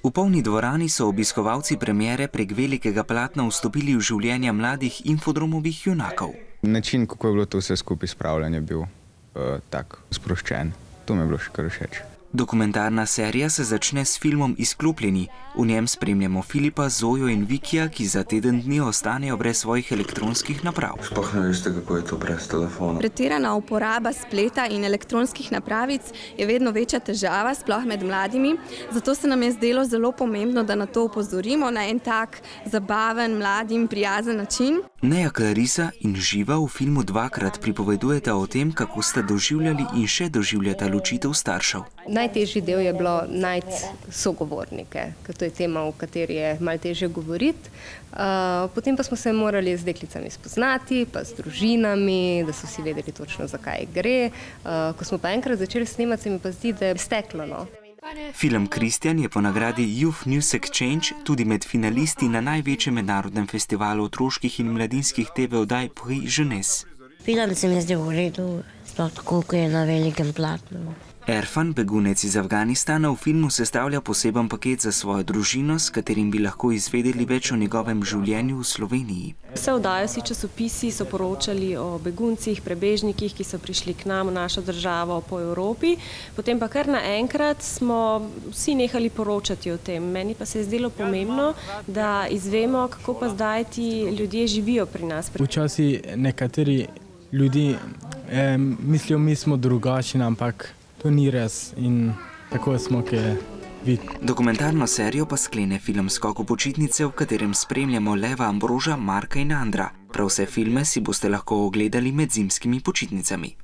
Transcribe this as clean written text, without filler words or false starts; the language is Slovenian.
V polni dvorani so obiskovalci premiere prek velikega platna vstopili v življenja mladih infodromovih junakov. Način, kako je bilo to vse skupaj spravljanje, je bil tak sproščen. To mi je bilo še kar všeč. Dokumentarna serija se začne s filmom Izklopljeni. V njem spremljamo Filipa, Zojo in Vikija, ki za teden dni ostanejo brez svojih elektronskih naprav. Sploh ne veste, kako je to brez telefona. Pretirana uporaba spleta in elektronskih napravic je vedno večja težava, sploh med mladimi. Zato se nam je zdelo zelo pomembno, da na to opozorimo na en tak zabaven, mladim, prijazen način. Neja Clarisa in Živa v filmu dvakrat pripovedujeta o tem, kako sta doživljali in še doživljata ločitev staršev. Najtežji del je bilo najti sogovornike, ker to je tema, o kateri je malo težje govoriti. Potem pa smo se morali z deklicami spoznati, pa s družinami, da so vsi vedeli točno, zakaj gre. Ko smo pa enkrat začeli snemati, se mi pa zdi, da je steklo, no. Film Kristjan je po nagradi Youth News Exchange tudi med finalisti na največjem mednarodnem festivalu otroških in mladinskih TV oddaj Prix Jeunesse. Film se mi zdi v redu, sploh tako, ko je na velikem platnu. Erfan, begunec iz Afganistana, v filmu sestavlja poseben paket za svojo družino, s katerim bi lahko izvedeli več o njegovem življenju v Sloveniji. Vse oddaje, vsi časopisi so poročali o beguncih, prebežnikih, ki so prišli k nam v našo državo po Evropi. Potem pa kar naenkrat smo vsi nehali poročati o tem. Meni pa se je zdelo pomembno, da izvemo, kako pa zdaj ti ljudje živijo pri nas. Včasih nekateri ljudi mislijo, mi smo drugačni, ampak to ni res in tako smo, ki vidi. Dokumentarno serijo pa sklene film Skok v počitnice, v katerem spremljamo Leva, Ambroža, Marka in Andra. Prav vse filme si boste lahko ogledali med zimskimi počitnicami.